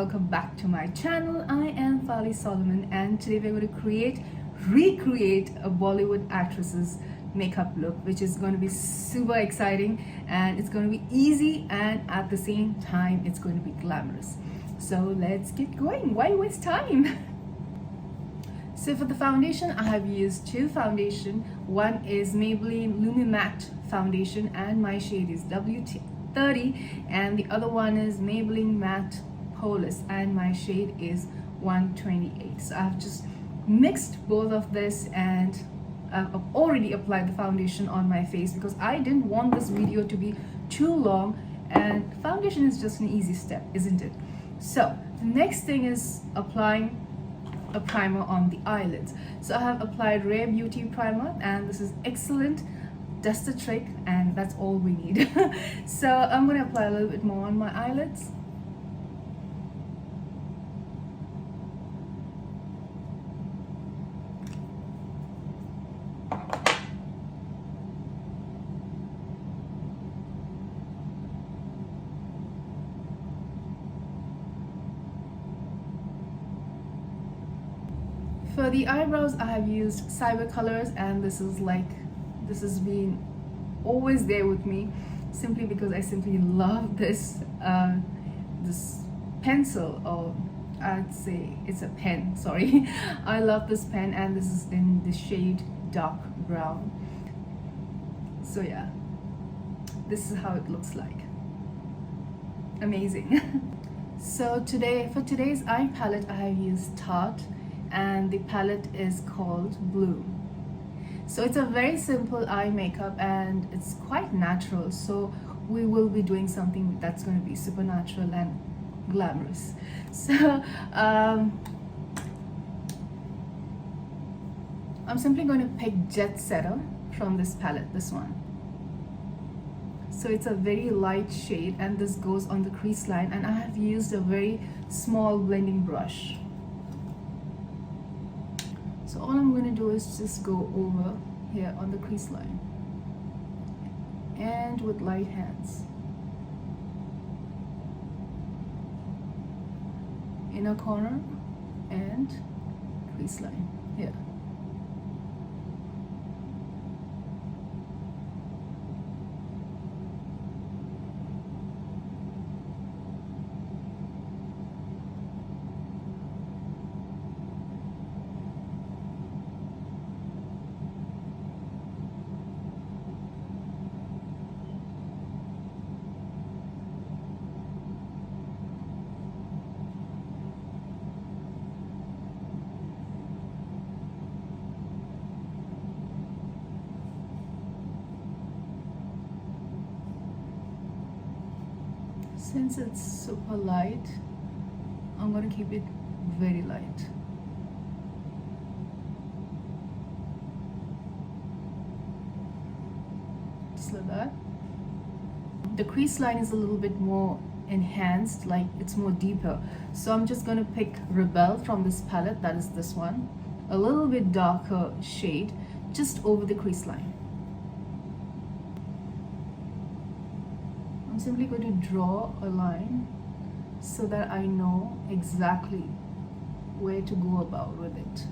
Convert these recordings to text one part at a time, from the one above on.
welcome back to my channel. I am Fali Solomon, and today we're going to recreate a Bollywood actress's makeup look, which is going to be super exciting, and it's going to be easy, and at the same time it's going to be glamorous. So let's get going. Why waste time? So for the foundation, I have used two foundation. One is Maybelline Lumi Matte foundation and my shade is W30, and the other one is Maybelline Matte Polish and my shade is 128. So I've just mixed both of this, and I've already applied the foundation on my face because I didn't want this video to be too long, and foundation is just an easy step, isn't it? So the next thing is applying a primer on the eyelids. So I have applied Rare Beauty primer, and this is excellent, does the trick, and that's all we need. So I'm going to apply a little bit more on my eyelids. For the eyebrows, I have used Cyber Colors, and this has been always there with me, simply because I simply love this this pencil, or I'd say it's a pen, sorry. I love this pen, and this is in the shade dark brown. So yeah, this is how it looks like. Amazing. So for today's eye palette, I have used Tarte, and the palette is called Blue. So it's a very simple eye makeup, and it's quite natural, so we will be doing something that's going to be supernatural and glamorous. So I'm simply going to pick Jet Setter from this palette, this one. So it's a very light shade, and this goes on the crease line, and I have used a very small blending brush. So all I'm going to do is just go over here on the crease line, and with light hands, inner corner and crease line here. Since it's super light, I'm going to keep it very light. Just like that. The crease line is a little bit more enhanced, like it's more deeper. So I'm just going to pick Rebel from this palette, that is this one. A little bit darker shade, just over the crease line. I'm simply going to draw a line so that I know exactly where to go about with it.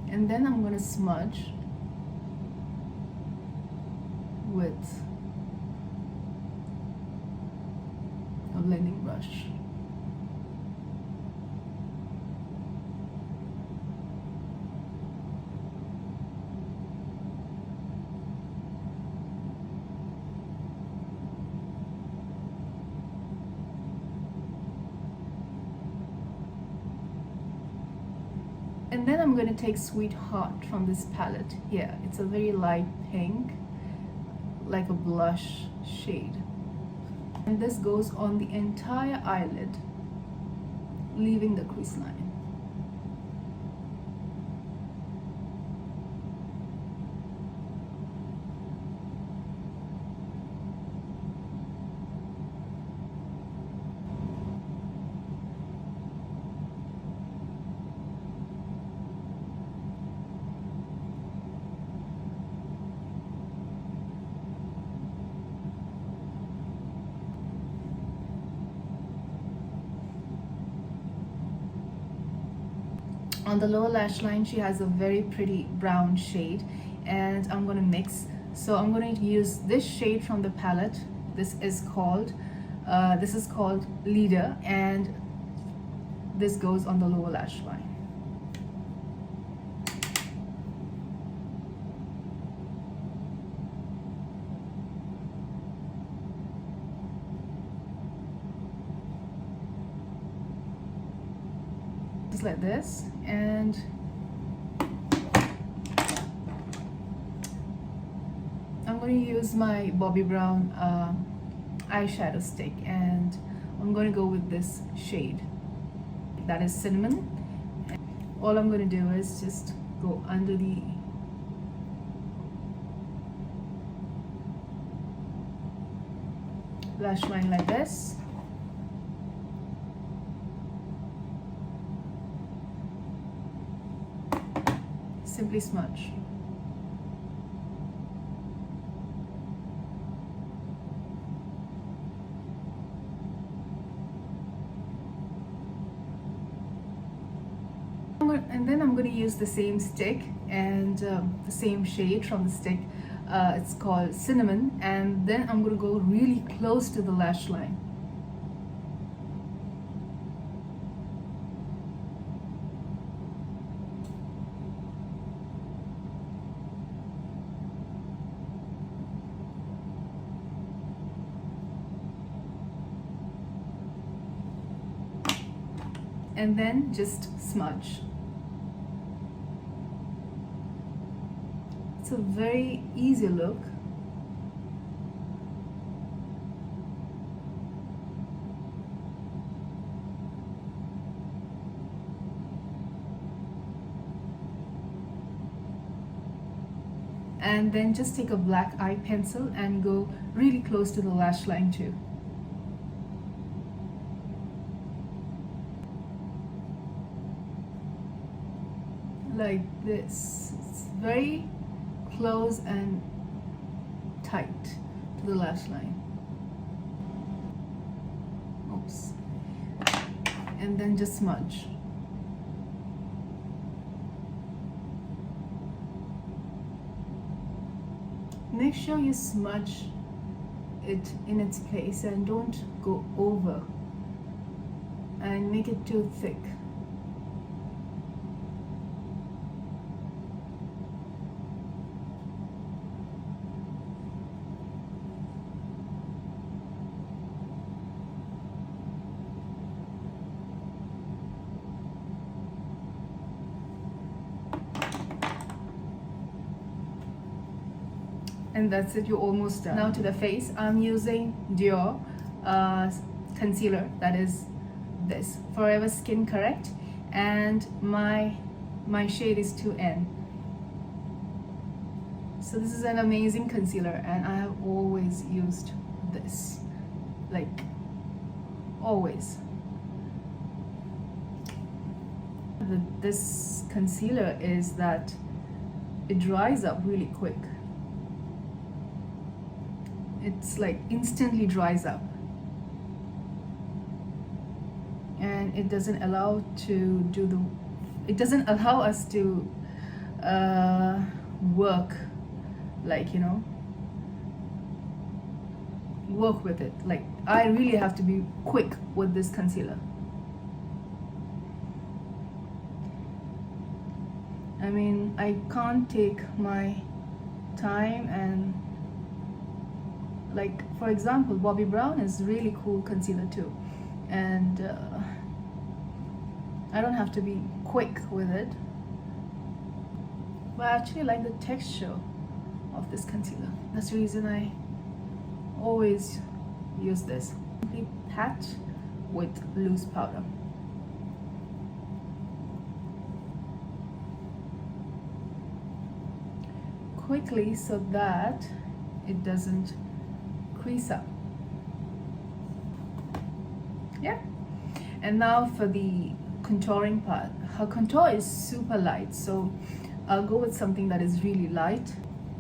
And then I'm going to smudge with a blending brush. And then I'm going to take Sweetheart from this palette here. It's a very light pink, like a blush shade. And this goes on the entire eyelid, leaving the crease line. On the lower lash line, she has a very pretty brown shade, and I'm going to mix. So I'm going to use this shade from the palette. This is called Leader, and this goes on the lower lash line. Just like this, and I'm going to use my Bobbi Brown eyeshadow stick, and I'm going to go with this shade, that is Cinnamon. All I'm going to do is just go under the lash line like this. Simply smudge. And then I'm going to use the same stick and the same shade from the stick. It's called Cinnamon, and then I'm going to go really close to the lash line. And then just smudge. It's a very easy look. And then just take a black eye pencil and go really close to the lash line too. Like this. It's very close and tight to the lash line. Oops. And then just smudge. Make sure you smudge it in its place and don't go over and make it too thick. And that's it, you're almost done. Now to the face, I'm using Dior concealer, that is this, Forever Skin Correct, and my shade is 2N. So this is an amazing concealer, and I have always used this, like always. This concealer is that it dries up really quick. It's like instantly dries up, and it doesn't allow us to work, like, you know, work with it. Like, I really have to be quick with this concealer. I mean, I can't take my time, and like, for example, Bobbi Brown is really cool concealer too, and I don't have to be quick with it, but I actually like the texture of this concealer. That's the reason I always use this. Simply pat with loose powder. Quickly, so that it doesn't crease up. Yeah. And now for the contouring part. Her contour is super light, so I'll go with something that is really light.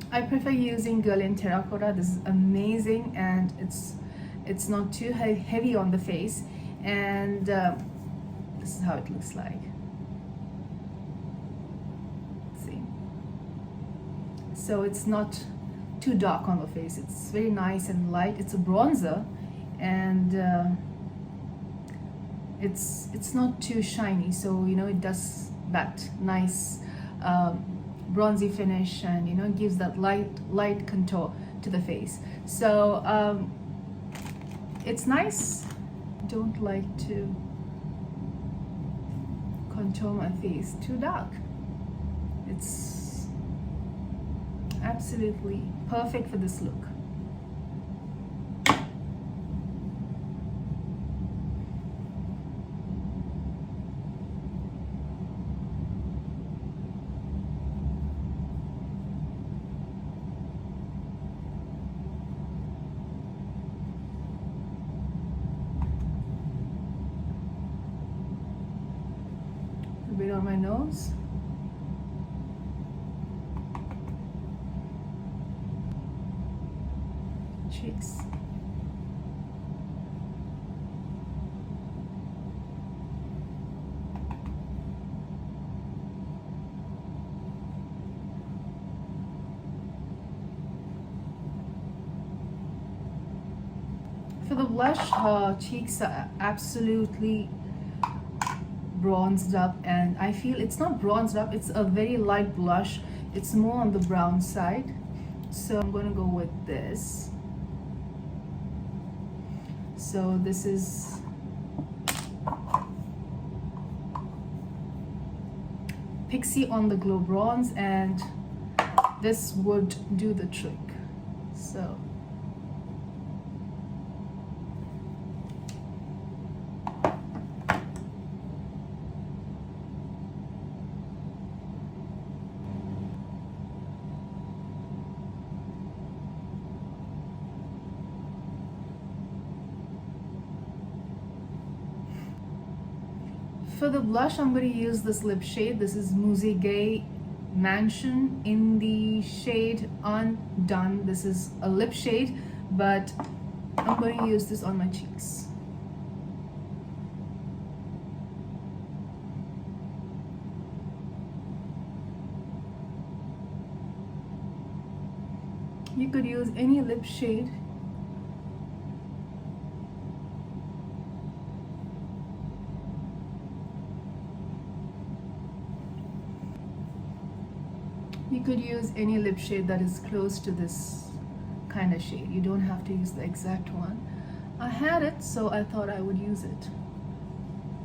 I prefer using Glam Terracotta. This is amazing, and it's not too heavy on the face, and this is how it looks like. so it's not too dark on the face. It's very nice and light. It's a bronzer, and it's not too shiny, so you know, it does that nice bronzy finish, and you know, it gives that light contour to the face. So it's nice. Don't like to contour my face too dark. It's absolutely perfect for this look. A bit on my nose. Cheeks. For the blush, her cheeks are absolutely bronzed up, and I feel it's not bronzed up, it's a very light blush. It's more on the brown side, so I'm going to go with this. So this is Pixie on the Glow Bronze, and this would do the trick. So for the blush, I'm going to use this lip shade. This is Musée Gay Mansion in the shade Undone. This is a lip shade, but I'm going to use this on my cheeks. You could use any lip shade. You could use any lip shade that is close to this kind of shade. You don't have to use the exact one. I had it, so I thought I would use it.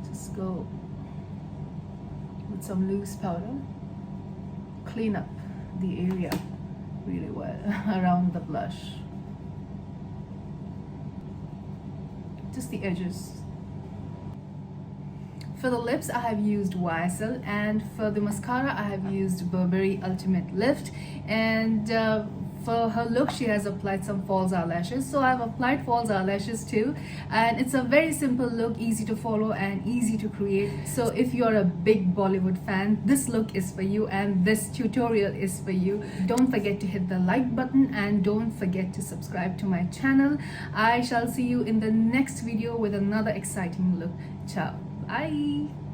Just go with some loose powder. Clean up the area really well around the blush. Just the edges. For the lips, I have used YSL, and for the mascara, I have used Burberry Ultimate Lift. And for her look, she has applied some false eyelashes. So I've applied false eyelashes too. And it's a very simple look, easy to follow and easy to create. So if you're a big Bollywood fan, this look is for you and this tutorial is for you. Don't forget to hit the like button and don't forget to subscribe to my channel. I shall see you in the next video with another exciting look. Ciao. Bye.